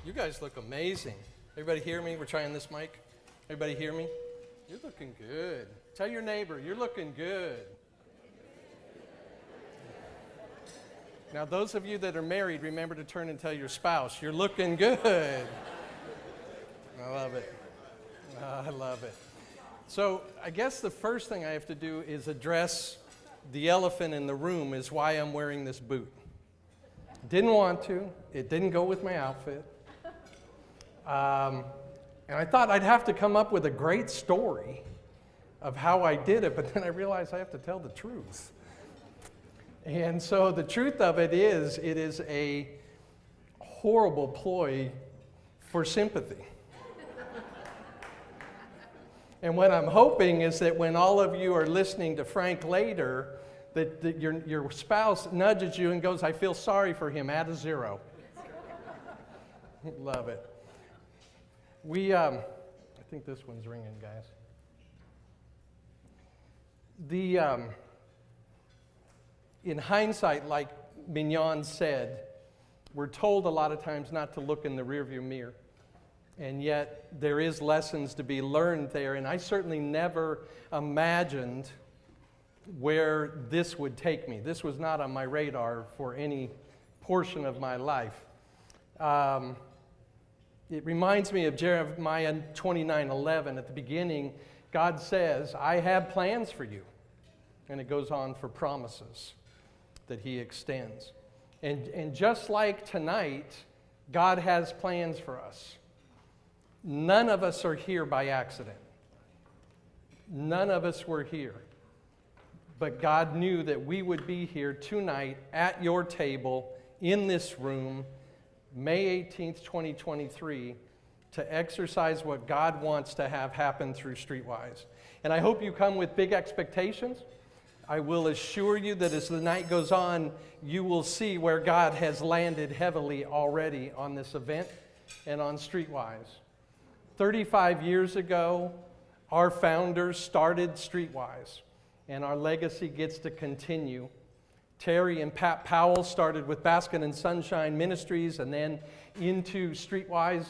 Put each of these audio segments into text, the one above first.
You guys look amazing. Everybody hear me? We're trying this mic. Everybody hear me? You're looking good. Tell your neighbor, you're looking good. Now, those of you that are married, remember to turn and tell your spouse, you're looking good. I love it. I love it. So I guess the first thing I have to do is address the elephant in the room, is why I'm wearing this boot. Didn't want to. It didn't go with my outfit. And I thought I'd have to come up with a great story of how I did it, but then I realized I have to tell the truth. And so the truth of it is a horrible ploy for sympathy. And what I'm hoping is that when all of you are listening to Frank later, that your spouse nudges you and goes, I feel sorry for him, add a 0. Love it. I think this one's ringing, guys. In hindsight, like Mignon said, we're told a lot of times not to look in the rearview mirror. And yet, there is lessons to be learned there. And I certainly never imagined where this would take me. This was not on my radar for any portion of my life. It reminds me of Jeremiah 29:11. At the beginning, God says, I have plans for you. And it goes on for promises that he extends. And just like tonight, God has plans for us. None of us are here by accident. None of us were here. But God knew that we would be here tonight at your table in this room, May 18th, 2023, to exercise what God wants to have happen through StreetWise. And I hope you come with big expectations. I will assure you that as the night goes on, you will see where God has landed heavily already on this event and on StreetWise. 35 years ago, our founders started StreetWise, and our legacy gets to continue. Terry and Pat Powell started with Baskin and Sunshine Ministries and then into StreetWise,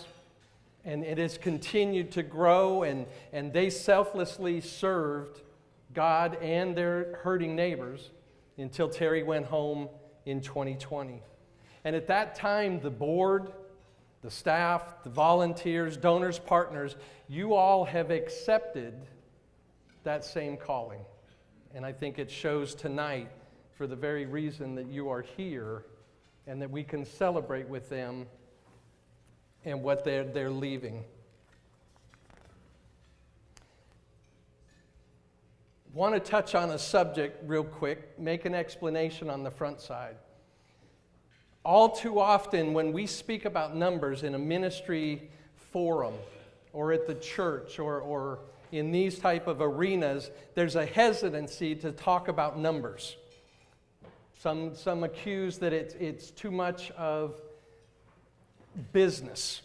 and it has continued to grow, and they selflessly served God and their hurting neighbors until Terry went home in 2020. And at that time, the board, the staff, the volunteers, donors, partners, you all have accepted that same calling. And I think it shows tonight for the very reason that you are here and that we can celebrate with them and what they're leaving. Want to touch on a subject real quick, make an explanation on the front side. All too often when we speak about numbers in a ministry forum or at the church or in these type of arenas, there's a hesitancy to talk about numbers. Some accuse that it's too much of business,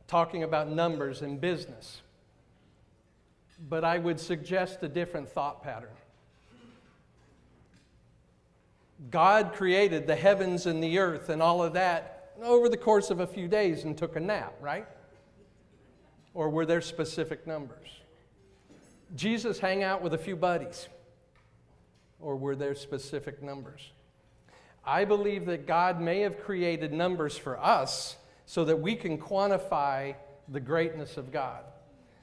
talking about numbers and business. But I would suggest a different thought pattern. God created the heavens and the earth and all of that over the course of a few days and took a nap, right? Or were there specific numbers? Jesus hung out with a few buddies, or were there specific numbers? I believe that God may have created numbers for us so that we can quantify the greatness of God.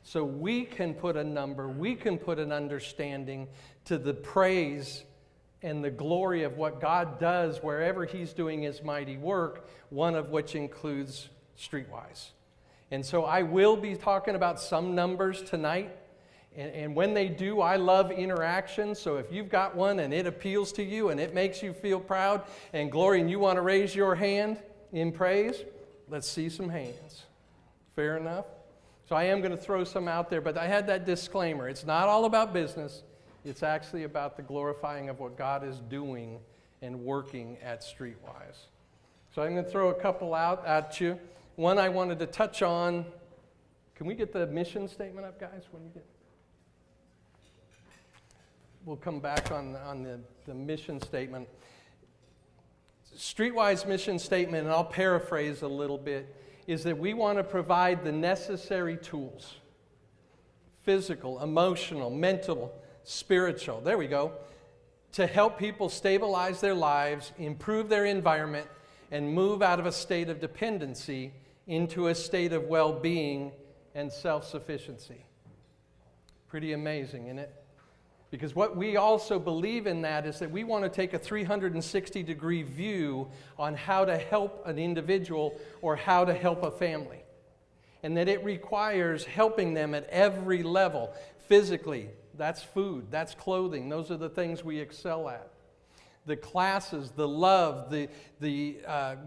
So we can put a number, we can put an understanding to the praise and the glory of what God does wherever he's doing his mighty work, one of which includes StreetWise. And so I will be talking about some numbers tonight. And when they do, I love interaction. So if you've got one and it appeals to you and it makes you feel proud and glory and you want to raise your hand in praise, let's see some hands. Fair enough? So I am going to throw some out there, but I had that disclaimer. It's not all about business. It's actually about the glorifying of what God is doing and working at StreetWise. So I'm going to throw a couple out at you. One I wanted to touch on. Can we get the mission statement up, guys, when you get... We'll come back on the mission statement. StreetWise mission statement, and I'll paraphrase a little bit, is that we want to provide the necessary tools, physical, emotional, mental, spiritual, there we go, to help people stabilize their lives, improve their environment, and move out of a state of dependency into a state of well-being and self-sufficiency. Pretty amazing, isn't it? Because what we also believe in that is that we want to take a 360-degree view on how to help an individual or how to help a family. And that it requires helping them at every level. Physically, that's food, that's clothing. Those are the things we excel at. The classes, the love, the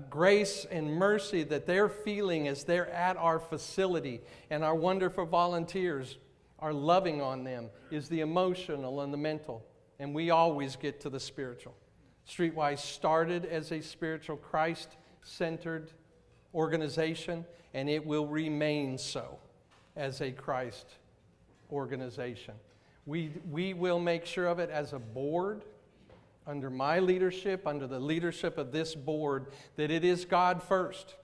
grace and mercy that they're feeling as they're at our facility, and our wonderful volunteers are loving on them, is the emotional and the mental. And we always get to the spiritual. StreetWise started as a spiritual, Christ-centered organization, and it will remain so as a Christ organization. We will make sure of it as a board, under my leadership, under the leadership of this board, that it is God first.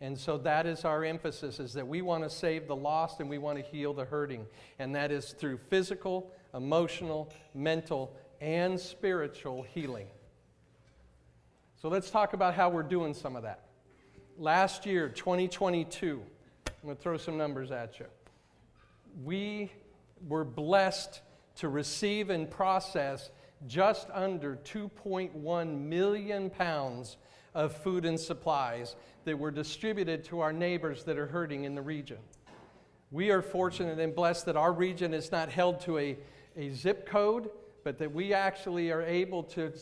And so that is our emphasis, is that we want to save the lost and we want to heal the hurting. And that is through physical, emotional, mental, and spiritual healing. So let's talk about how we're doing some of that. Last year, 2022, I'm going to throw some numbers at you. We were blessed to receive and process just under 2.1 million pounds of food and supplies that were distributed to our neighbors that are hurting in the region. We are fortunate and blessed that our region is not held to a zip code, but that we actually are able to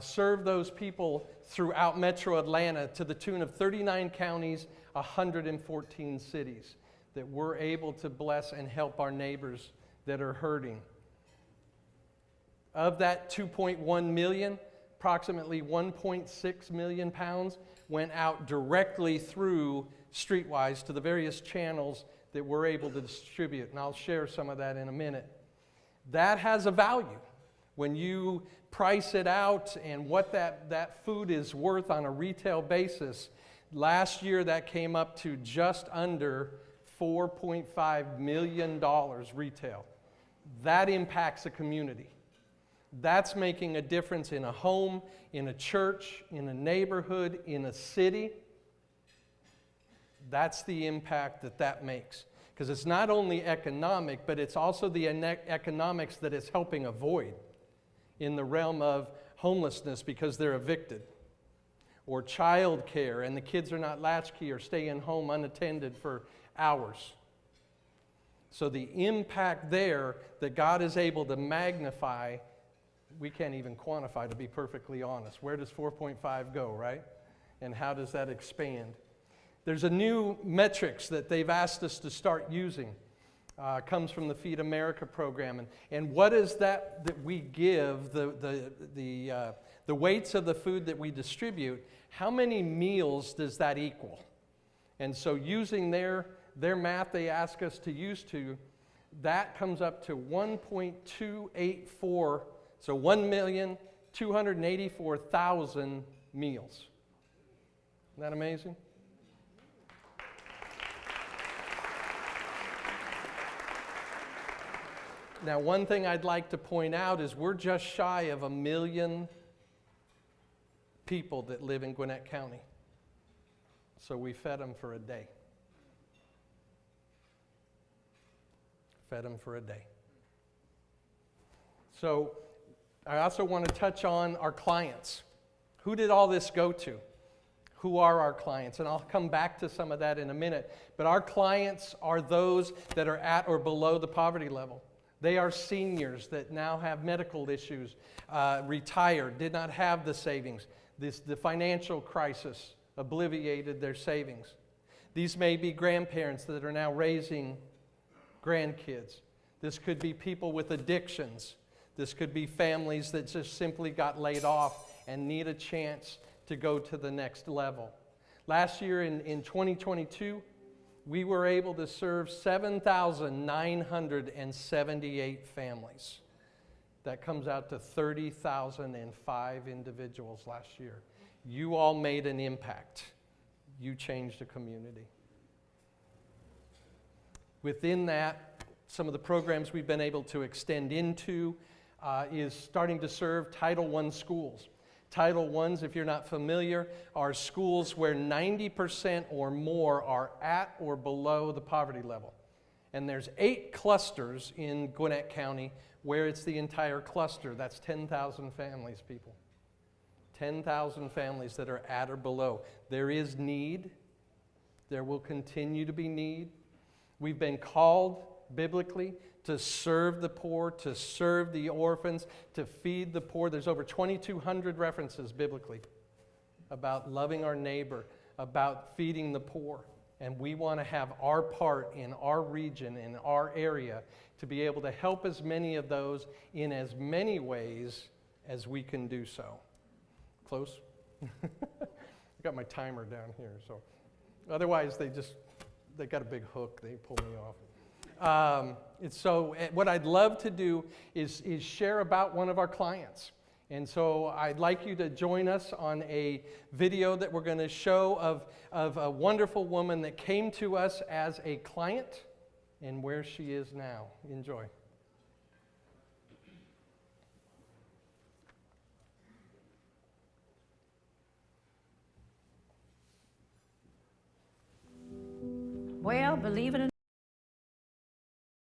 serve those people throughout Metro Atlanta to the tune of 39 counties, 114 cities, that we're able to bless and help our neighbors that are hurting. Of that 2.1 million, approximately 1.6 million pounds went out directly through StreetWise to the various channels that we're able to distribute, and I'll share some of that in a minute. That has a value. When you price it out and what that food is worth on a retail basis, last year that came up to just under $4.5 million retail. That impacts a community. That's making a difference in a home, in a church, in a neighborhood, in a city. That's the impact that makes. Because it's not only economic, but it's also the economics that it's helping avoid in the realm of homelessness because they're evicted, or child care and the kids are not latchkey or staying home unattended for hours. So the impact there that God is able to magnify, we can't even quantify, to be perfectly honest. Where does 4.5 go, right? And how does that expand? There's a new metrics that they've asked us to start using. Comes from the Feed America program. And what is that we give, the weights of the food that we distribute, how many meals does that equal? And so using their math they ask us to use that comes up to 1.284, so 1,284,000 meals. Isn't that amazing? Now, one thing I'd like to point out is we're just shy of 1 million people that live in Gwinnett County. So we fed them for a day. Fed them for a day. So I also want to touch on our clients. Who did all this go to? Who are our clients? And I'll come back to some of that in a minute. But our clients are those that are at or below the poverty level. They are seniors that now have medical issues, retired, did not have the savings. The financial crisis obliterated their savings. These may be grandparents that are now raising grandkids. This could be people with addictions. This could be families that just simply got laid off and need a chance to go to the next level. Last year in 2022, we were able to serve 7,978 families. That comes out to 30,005 individuals last year. You all made an impact. you changed a community. Within that, some of the programs we've been able to extend into is starting to serve Title I schools. Title I's, if you're not familiar, are schools where 90% or more are at or below the poverty level. And there's 8 clusters in Gwinnett County where it's the entire cluster. That's 10,000 families, people. 10,000 families that are at or below. There is need. There will continue to be need. We've been called biblically to serve the poor, to serve the orphans, to feed the poor. There's over 2,200 references biblically about loving our neighbor, about feeding the poor. And we want to have our part in our region, in our area, to be able to help as many of those in as many ways as we can do so. Close? I got my timer down here, so otherwise they got a big hook, they pull me off. So what I'd love to do is share about one of our clients. And so I'd like you to join us on a video that we're going to show of a wonderful woman that came to us as a client and where she is now. Enjoy. Well, believe it or not,